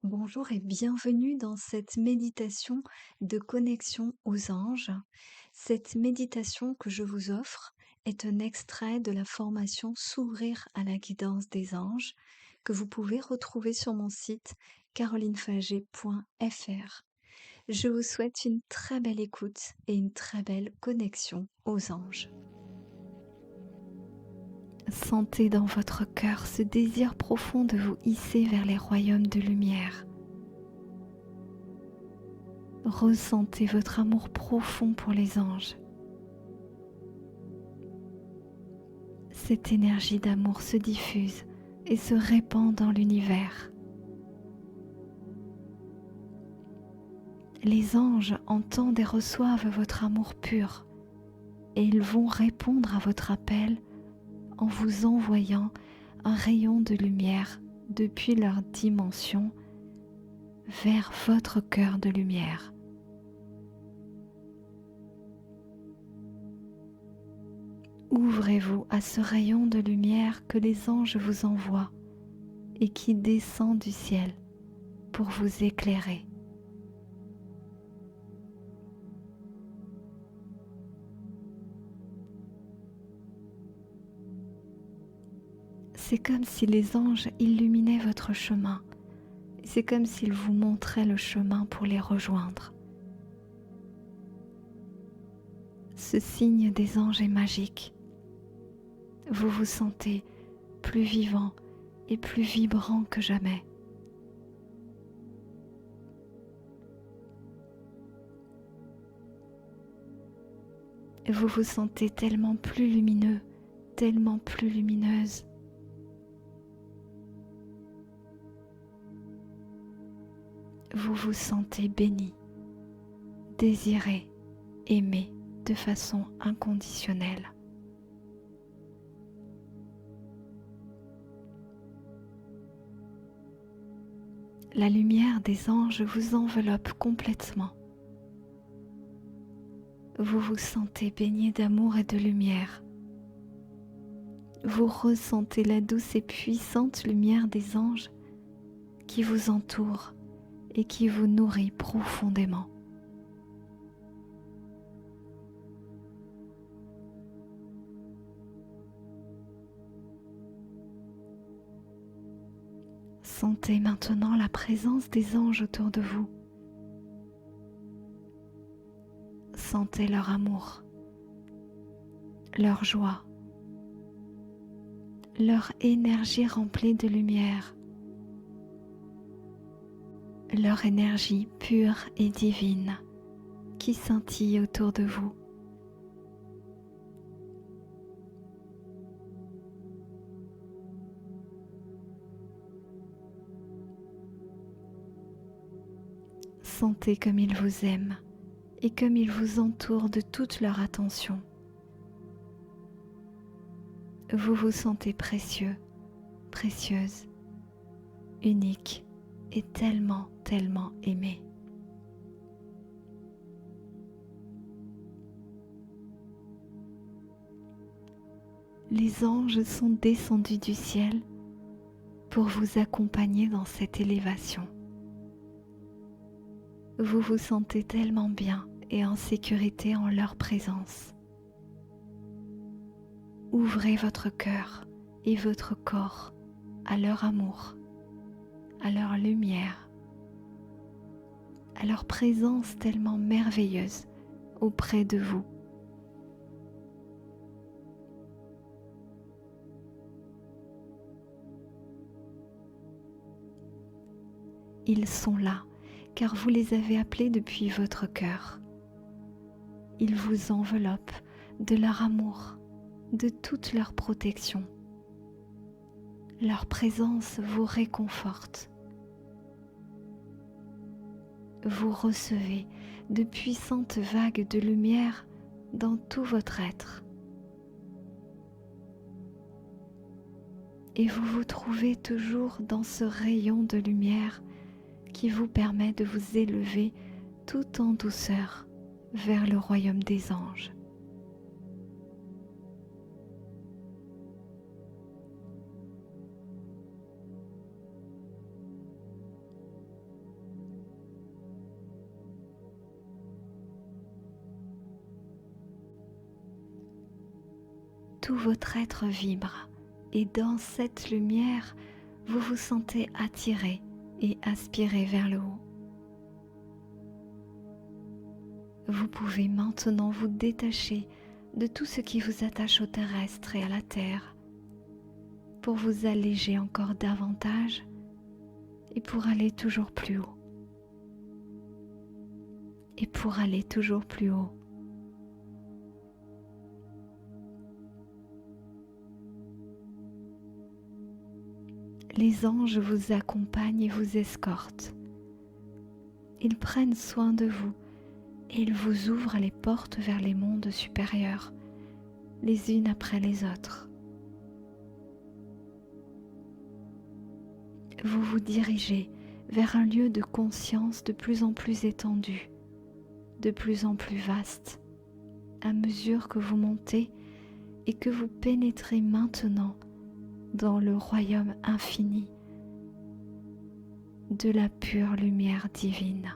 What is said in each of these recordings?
Bonjour et bienvenue dans cette méditation de connexion aux anges. Cette méditation que je vous offre est un extrait de la formation S'ouvrir à la guidance des anges que vous pouvez retrouver sur mon site carolinefagé.fr. Je vous souhaite une très belle écoute et une très belle connexion aux anges. Sentez dans votre cœur ce désir profond de vous hisser vers les royaumes de lumière. Ressentez votre amour profond pour les anges. Cette énergie d'amour se diffuse et se répand dans l'univers. Les anges entendent et reçoivent votre amour pur et ils vont répondre à votre appel en vous envoyant un rayon de lumière depuis leur dimension vers votre cœur de lumière. Ouvrez-vous à ce rayon de lumière que les anges vous envoient et qui descend du ciel pour vous éclairer. C'est comme si les anges illuminaient votre chemin. C'est comme s'ils vous montraient le chemin pour les rejoindre. Ce signe des anges est magique. Vous vous sentez plus vivant et plus vibrant que jamais. Vous vous sentez tellement plus lumineux, tellement plus lumineuse. Vous vous sentez béni, désiré, aimé de façon inconditionnelle. La lumière des anges vous enveloppe complètement. Vous vous sentez baigné d'amour et de lumière. Vous ressentez la douce et puissante lumière des anges qui vous entoure et qui vous nourrit profondément. Sentez maintenant la présence des anges autour de vous. Sentez leur amour, leur joie, leur énergie remplie de lumière, leur énergie pure et divine qui scintille autour de vous. Sentez comme ils vous aiment et comme ils vous entourent de toute leur attention. Vous vous sentez précieux, précieuse, unique et tellement, tellement aimé. Les anges sont descendus du ciel pour vous accompagner dans cette élévation. Vous vous sentez tellement bien et en sécurité en leur présence. Ouvrez votre cœur et votre corps à leur amour, à leur lumière, à leur présence tellement merveilleuse auprès de vous. Ils sont là car vous les avez appelés depuis votre cœur. Ils vous enveloppent de leur amour, de toute leur protection. Leur présence vous réconforte. Vous recevez de puissantes vagues de lumière dans tout votre être. Et vous vous trouvez toujours dans ce rayon de lumière qui vous permet de vous élever tout en douceur vers le royaume des anges. tout votre être vibre et dans cette lumière, vous vous sentez attiré et aspiré vers le haut. Vous pouvez maintenant vous détacher de tout ce qui vous attache au terrestre et à la terre pour vous alléger encore davantage et pour aller toujours plus haut. Et pour aller toujours plus haut. Les anges vous accompagnent et vous escortent. Ils prennent soin de vous et ils vous ouvrent les portes vers les mondes supérieurs, les unes après les autres. Vous vous dirigez vers un lieu de conscience de plus en plus étendu, de plus en plus vaste, à mesure que vous montez et que vous pénétrez maintenant dans le royaume infini de la pure lumière divine.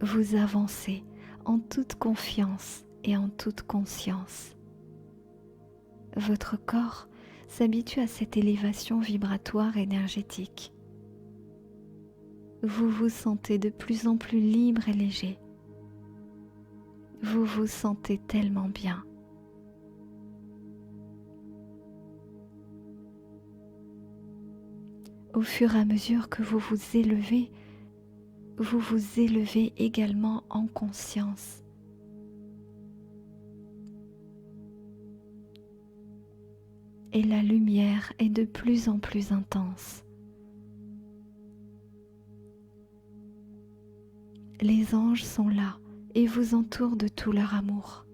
Vous avancez en toute confiance et en toute conscience. Votre corps s'habitue à cette élévation vibratoire énergétique. Vous vous sentez de plus en plus libre et léger. Vous vous sentez tellement bien. Au fur et à mesure que vous vous élevez également en conscience. Et la lumière est de plus en plus intense. Les anges sont là et vous entourent de tout leur amour.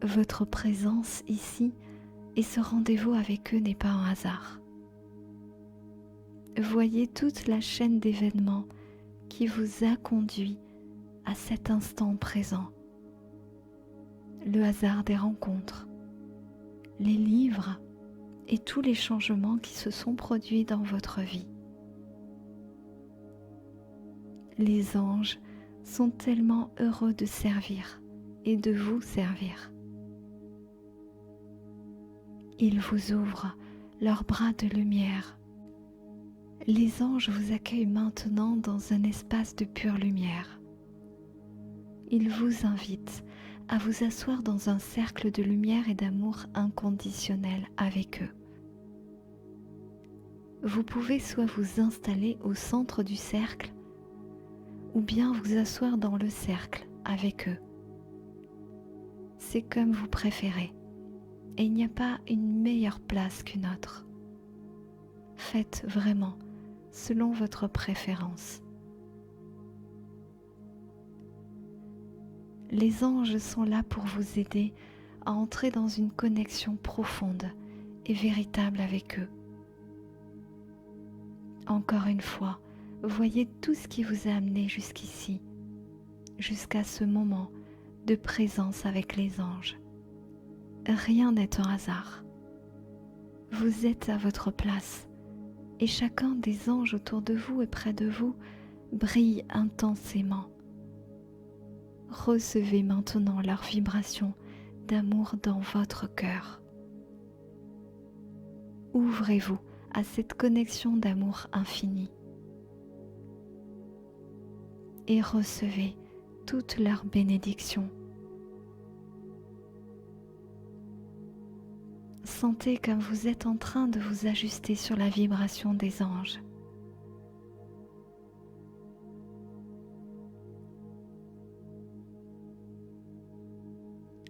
Votre présence ici et ce rendez-vous avec eux n'est pas un hasard. Voyez toute la chaîne d'événements qui vous a conduit à cet instant présent. Le hasard des rencontres, les livres et tous les changements qui se sont produits dans votre vie. Les anges sont tellement heureux de servir et de vous servir. Ils vous ouvrent leurs bras de lumière. Les anges vous accueillent maintenant dans un espace de pure lumière. Ils vous invitent à vous asseoir dans un cercle de lumière et d'amour inconditionnel avec eux. Vous pouvez soit vous installer au centre du cercle ou bien vous asseoir dans le cercle avec eux. C'est comme vous préférez et il n'y a pas une meilleure place qu'une autre. Faites vraiment selon votre préférence. Les anges sont là pour vous aider à entrer dans une connexion profonde et véritable avec eux. Encore une fois, voyez tout ce qui vous a amené jusqu'ici, jusqu'à ce moment de présence avec les anges. Rien n'est un hasard. Vous êtes à votre place et chacun des anges autour de vous et près de vous brille intensément. Recevez maintenant leur vibration d'amour dans votre cœur. Ouvrez-vous à cette connexion d'amour infini et recevez toutes leurs bénédictions. Sentez comme vous êtes en train de vous ajuster sur la vibration des anges.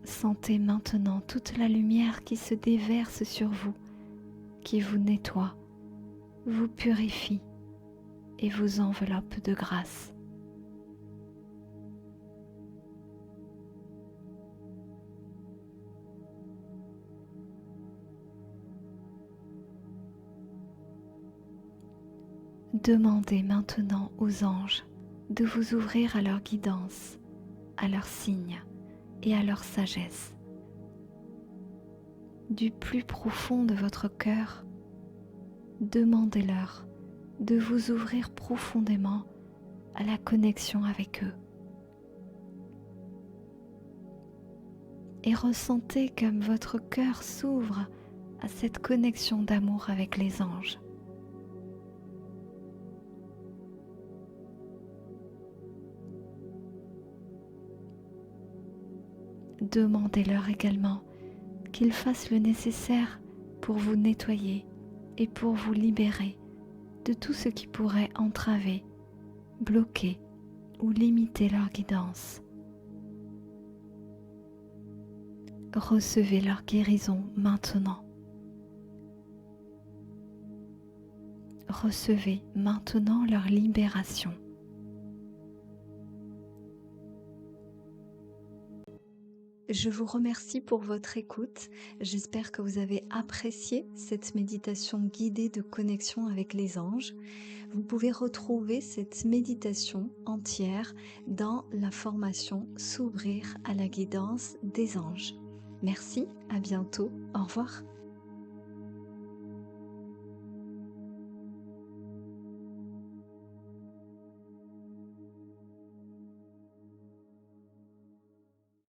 Sentez maintenant toute la lumière qui se déverse sur vous, qui vous nettoie, vous purifie et vous enveloppe de grâce. Demandez maintenant aux anges de vous ouvrir à leur guidance, à leurs signes et à leur sagesse. du plus profond de votre cœur, demandez-leur de vous ouvrir profondément à la connexion avec eux. Et ressentez comme votre cœur s'ouvre à cette connexion d'amour avec les anges. Demandez-leur également qu'ils fassent le nécessaire pour vous nettoyer et pour vous libérer de tout ce qui pourrait entraver, bloquer ou limiter leur guidance. Recevez leur guérison maintenant. Recevez maintenant leur libération. Je vous remercie pour votre écoute. J'espère que vous avez apprécié cette méditation guidée de connexion avec les anges. Vous pouvez retrouver cette méditation entière dans la formation S'ouvrir à la guidance des anges. Merci, à bientôt, au revoir.